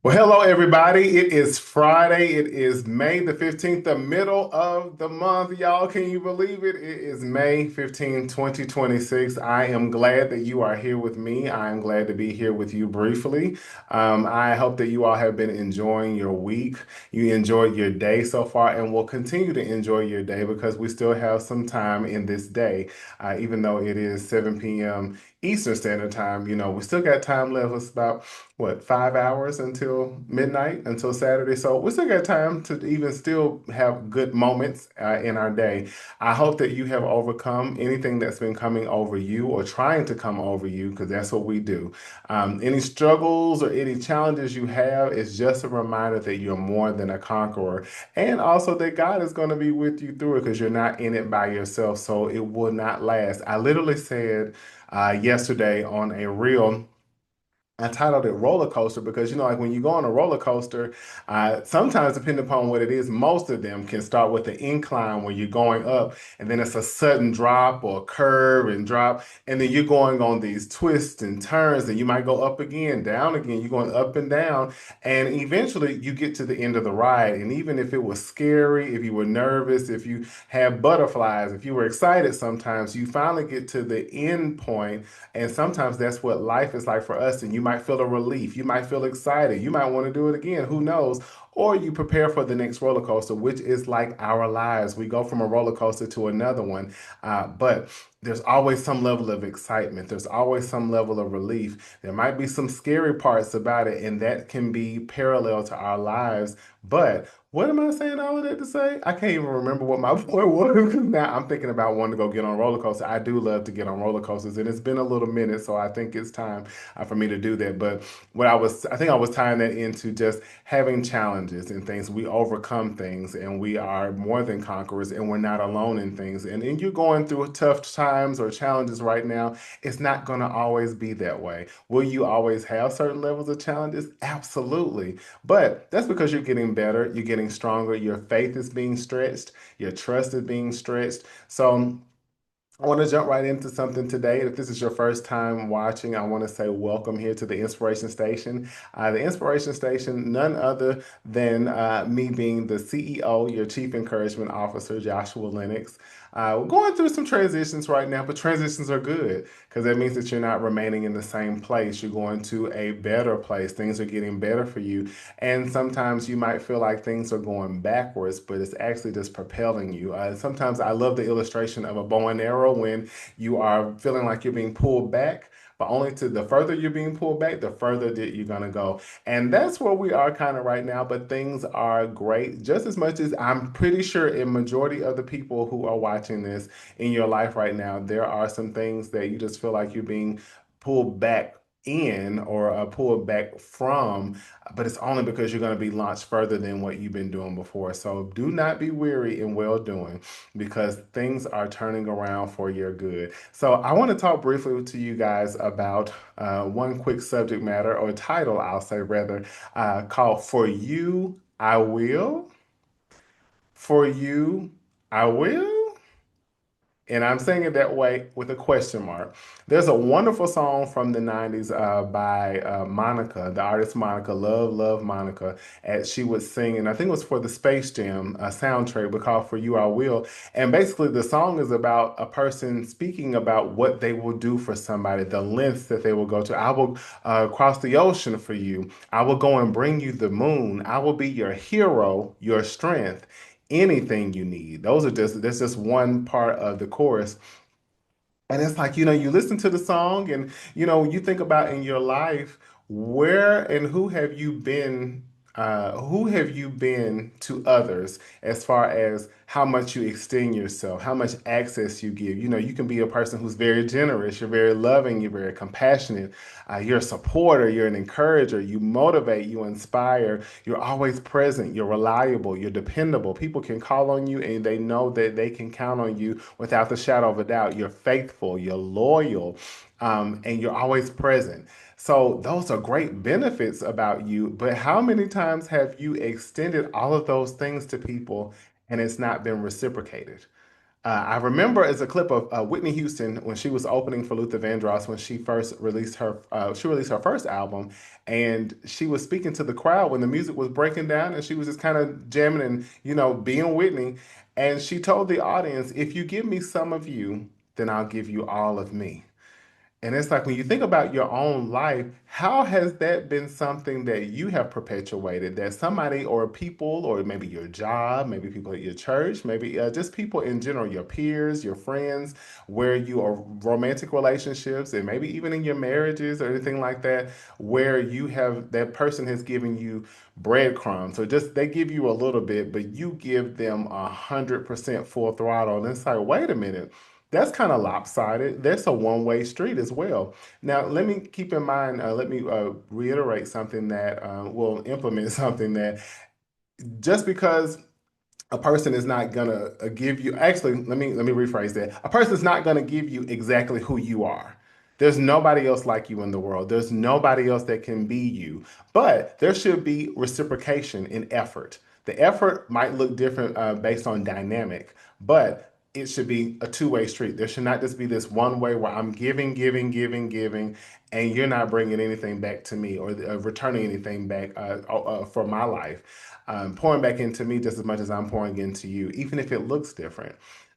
Well, hello, everybody. It is Friday. It is May the 15th, the middle of the month. Y'all, can you believe it? It is May 15th, 2026. I am glad that you are here with me. I am glad to be here with you briefly. I hope that you all have been enjoying your week. You enjoyed your day so far and will continue to enjoy your day because we still have some time in this day. Even though it is 7 p.m. Eastern Standard Time, we still got time left. It's about what, 5 hours until midnight, until Saturday. So we still got time to even still have good moments in our day. I hope that you have overcome anything that's been coming over you or trying to come over you, because that's what we do. Any struggles or any challenges you have is just a reminder that you're more than a conqueror. And also that God is going to be with you through it because you're not in it by yourself. So it will not last. I literally said yesterday on a reel, I titled it Roller Coaster because, like when you go on a roller coaster, sometimes depending upon what it is, most of them can start with the incline where you're going up and then it's a sudden drop or curve and drop. And then you're going on these twists and turns and you might go up again, down again. You're going up and down. And eventually you get to the end of the ride. And even if it was scary, if you were nervous, if you had butterflies, if you were excited, sometimes you finally get to the end point, and sometimes that's what life is like for us. And you might feel a relief. You might feel excited. You might want to do it again. Who knows? Or you prepare for the next roller coaster, which is like our lives. We go from a roller coaster to another one. But there's always some level of excitement. There's always some level of relief. There might be some scary parts about it, and that can be parallel to our lives. But what am I saying all of that to say? I can't even remember what my point was. Now I'm thinking about wanting to go get on a roller coaster. I do love to get on roller coasters, and it's been a little minute, so I think it's time for me to do that. But I think I was tying that into just having challenges and things. We overcome things, and we are more than conquerors, and we're not alone in things. And you're going through tough times or challenges right now. It's not going to always be that way. Will you always have certain levels of challenges? Absolutely. But that's because you're getting better, you're getting stronger, your faith is being stretched, your trust is being stretched. So I want to jump right into something today. If this is your first time watching, I want to say welcome here to the Inspiration Station. The Inspiration Station, none other than me being the CEO, your Chief Encouragement Officer, Joshua Lennox. We're going through some transitions right now, but transitions are good because that means that you're not remaining in the same place. You're going to a better place. Things are getting better for you. And sometimes you might feel like things are going backwards, but it's actually just propelling you. Sometimes I love the illustration of a bow and arrow when you are feeling like you're being pulled back. But only to the further you're being pulled back, the further that you're gonna go. And that's where we are kind of right now, but things are great. Just as much as I'm pretty sure a majority of the people who are watching this in your life right now, there are some things that you just feel like you're being pulled back in or pulled back from, but it's only because you're going to be launched further than what you've been doing before. So do not be weary in well doing because things are turning around for your good. So I want to talk briefly to you guys about one quick subject matter or title, I'll say rather, called For You, I Will. For You, I Will. And I'm saying it that way with a question mark. There's a wonderful song from the 90s by Monica, the artist Monica, Love, Love Monica, as she was singing, I think it was for the Space Jam soundtrack, but called For You I Will. And basically, the song is about a person speaking about what they will do for somebody, the lengths that they will go to. I will cross the ocean for you. I will go and bring you the moon. I will be your hero, your strength, anything you need. That's just one part of the chorus. And it's like, you listen to the song and, you think about in your life, where and who have you been to others as far as how much you extend yourself, how much access you give. You can be a person who's very generous, you're very loving, you're very compassionate, you're a supporter, you're an encourager, you motivate, you inspire, you're always present, you're reliable, you're dependable. People can call on you and they know that they can count on you without the shadow of a doubt. You're faithful, you're loyal, and you're always present. So those are great benefits about you. But how many times have you extended all of those things to people and it's not been reciprocated? I remember as a clip of Whitney Houston when she was opening for Luther Vandross when she released her first album, and she was speaking to the crowd when the music was breaking down, and she was just kind of jamming and being Whitney, and she told the audience, "If you give me some of you, then I'll give you all of me." And it's like when you think about your own life, how has that been something that you have perpetuated that somebody or people, or maybe your job, maybe people at your church, maybe just people in general, your peers, your friends, where you are romantic relationships, and maybe even in your marriages or anything like that, where you have that person has given you breadcrumbs. So just they give you a little bit, but you give them 100% full throttle. And it's like, wait a minute, that's kind of lopsided. That's a one-way street as well. Now, let me keep in mind, let me reiterate something that will implement something that just because a person is not gonna give you, actually, let me rephrase that. A person is not gonna give you exactly who you are. There's nobody else like you in the world. There's nobody else that can be you. But there should be reciprocation in effort. The effort might look different based on dynamic, but it should be a two-way street. There should not just be this one way where I'm giving, giving, giving, giving, and you're not bringing anything back to me or returning anything back for my life, pouring back into me just as much as I'm pouring into you, even if it looks different.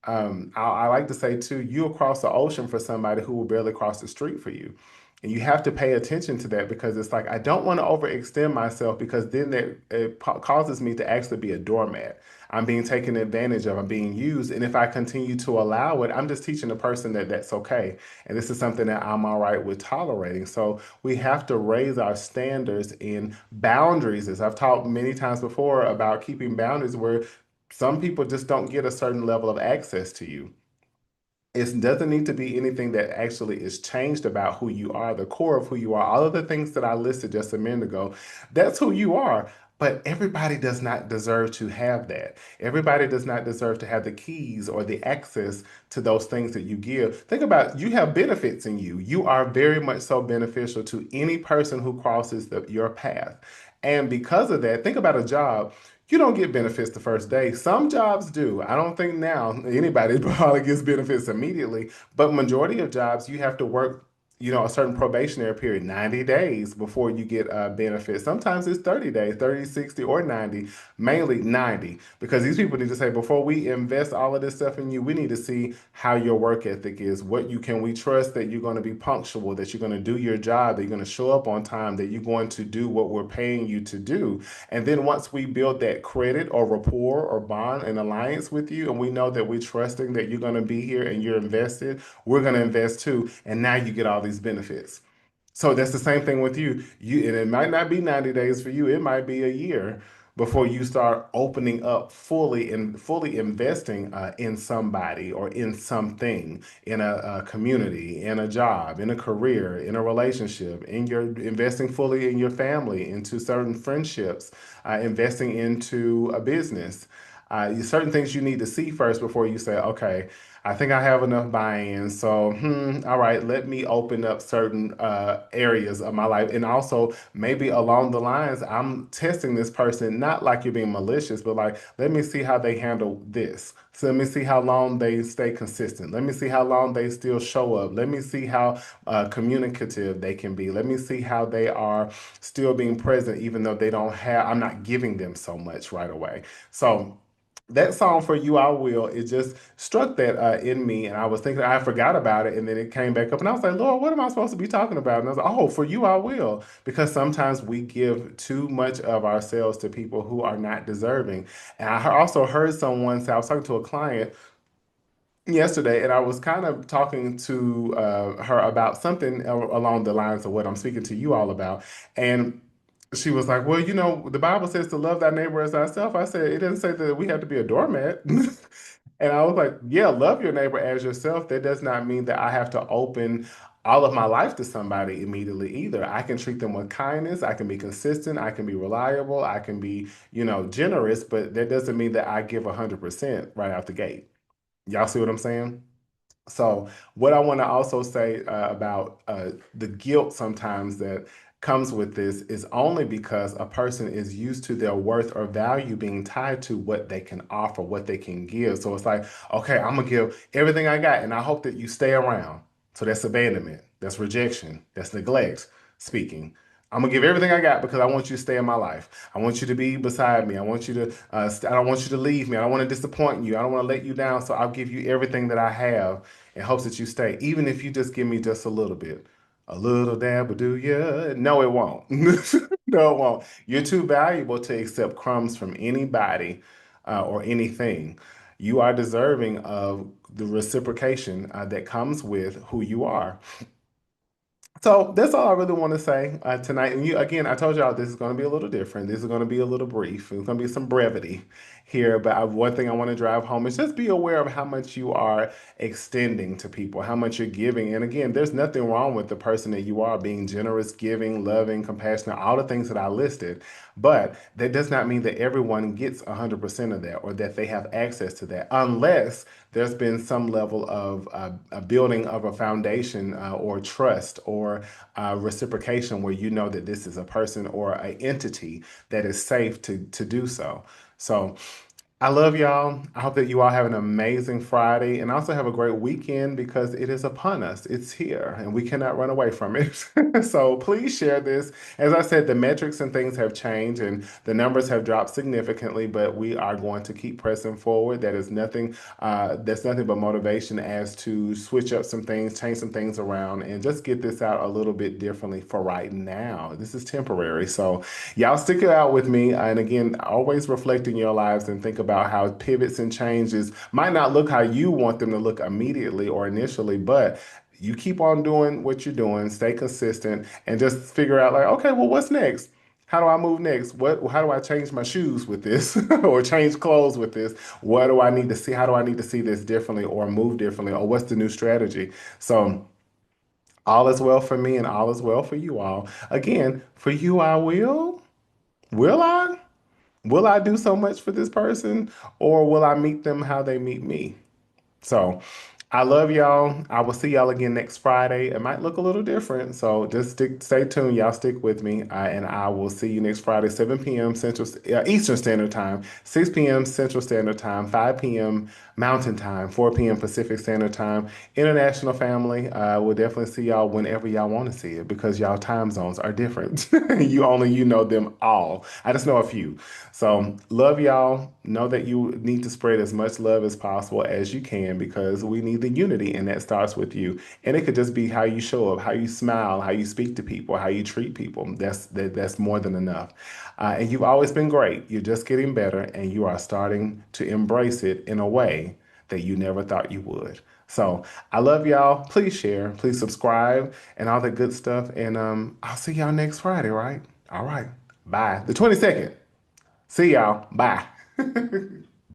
I like to say too, you'll cross the ocean for somebody who will barely cross the street for you. And you have to pay attention to that because it's like, I don't want to overextend myself because then that it causes me to actually be a doormat. I'm being taken advantage of, I'm being used. And if I continue to allow it, I'm just teaching the person that that's okay. And this is something that I'm all right with tolerating. So we have to raise our standards in boundaries. As I've talked many times before about keeping boundaries where some people just don't get a certain level of access to you. It doesn't need to be anything that actually is changed about who you are, the core of who you are. All of the things that I listed just a minute ago, that's who you are. But everybody does not deserve to have that. Everybody does not deserve to have the keys or the access to those things that you give. Think about you have benefits in you. You are very much so beneficial to any person who crosses your path. And because of that, think about a job. You don't get benefits the first day. Some jobs do. I don't think now anybody probably gets benefits immediately, but majority of jobs you have to work, a certain probationary period, 90 days before you get benefits. Sometimes it's 30 days, 30, 60, or 90, mainly 90, because these people need to say, before we invest all of this stuff in you, we need to see how your work ethic is. Can we trust that you're going to be punctual, that you're going to do your job, that you're going to show up on time, that you're going to do what we're paying you to do. And then once we build that credit or rapport or bond and alliance with you, and we know that we're trusting that you're going to be here and you're invested, we're going to invest too. And now you get all these benefits. So that's the same thing with you. And it might not be 90 days for you, it might be a year before you start opening up fully and fully investing in somebody or in something, in a community, in a job, in a career, in a relationship, in your investing fully in your family, into certain friendships, investing into a business. Certain things you need to see first before you say, okay, I think I have enough buy-in. So, all right, let me open up certain areas of my life. And also, maybe along the lines, I'm testing this person, not like you're being malicious, but like, let me see how they handle this. So let me see how long they stay consistent. Let me see how long they still show up. Let me see how communicative they can be. Let me see how they are still being present, even though I'm not giving them so much right away. So, that song for you I will, it just struck that in me, and I was thinking I forgot about it, and then it came back up and I was like, Lord, what am I supposed to be talking about? And I was like, oh, for you I will, because sometimes we give too much of ourselves to people who are not deserving. And also heard someone say, I was talking to a client yesterday, and I was kind of talking to her about something along the lines of what I'm speaking to you all about. And she was like, well, the Bible says to love thy neighbor as thyself. I said, it didn't say that we have to be a doormat. And I was like, yeah, love your neighbor as yourself. That does not mean that I have to open all of my life to somebody immediately either. I can treat them with kindness. I can be consistent. I can be reliable. I can be, generous, but that doesn't mean that I give 100% right out the gate. Y'all see what I'm saying? So, what I want to also say about the guilt sometimes that comes with this is only because a person is used to their worth or value being tied to what they can offer, what they can give. So it's like, okay, I'm gonna give everything I got, and I hope that you stay around. So that's abandonment, that's rejection, that's neglect speaking. I'm gonna give everything I got because I want you to stay in my life. I want you to be beside me. I want you to. I don't want you to leave me. I don't want to disappoint you. I don't want to let you down. So I'll give you everything that I have in hopes that you stay, even if you just give me just a little bit. A little dab will do ya? No, it won't. No, it won't. You're too valuable to accept crumbs from anybody or anything. You are deserving of the reciprocation that comes with who you are. So that's all I really want to say tonight. And you, again, I told y'all this is going to be a little different. This is going to be a little brief. There's going to be some brevity here. But one thing I want to drive home is just be aware of how much you are extending to people, how much you're giving. And again, there's nothing wrong with the person that you are being generous, giving, loving, compassionate, all the things that I listed. But that does not mean that everyone gets 100% of that or that they have access to that unless there's been some level of a building of a foundation or trust or reciprocation where you know that this is a person or an entity that is safe to do so. So I love y'all. I hope that you all have an amazing Friday and also have a great weekend because it is upon us. It's here and we cannot run away from it. So please share this. As I said, the metrics and things have changed and the numbers have dropped significantly, but we are going to keep pressing forward. That's nothing but motivation as to switch up some things, change some things around, and just get this out a little bit differently for right now. This is temporary. So y'all stick it out with me. And again, always reflect in your lives and think about how pivots and changes might not look how you want them to look immediately or initially, but you keep on doing what you're doing, stay consistent, and just figure out like, okay, well, what's next? How do I move next? How do I change my shoes with this or change clothes with this? What do I need to see? How do I need to see this differently or move differently? Or what's the new strategy? So all is well for me and all is well for you all. Again, for you, I will. Will I? Will I do so much for this person or will I meet them how they meet me? So I love y'all. I will see y'all again next Friday. It might look a little different. So just stay tuned. Y'all stick with me. And I will see you next Friday, 7 p.m. Eastern Standard Time, 6 p.m. Central Standard Time, 5 p.m. Mountain Time, 4 p.m. Pacific Standard Time. International family, we'll definitely see y'all whenever y'all want to see it because y'all time zones are different. You know them all. I just know a few. So love y'all. Know that you need to spread as much love as possible as you can because we need the unity, and that starts with you. And it could just be how you show up, how you smile, how you speak to people, how you treat people. That's more than enough. And you've always been great. You're just getting better, and you are starting to embrace it in a way that you never thought you would. So I love y'all. Please share, please subscribe, and all that good stuff. And I'll see y'all next Friday, right? All right. Bye. The 22nd. See y'all. Bye.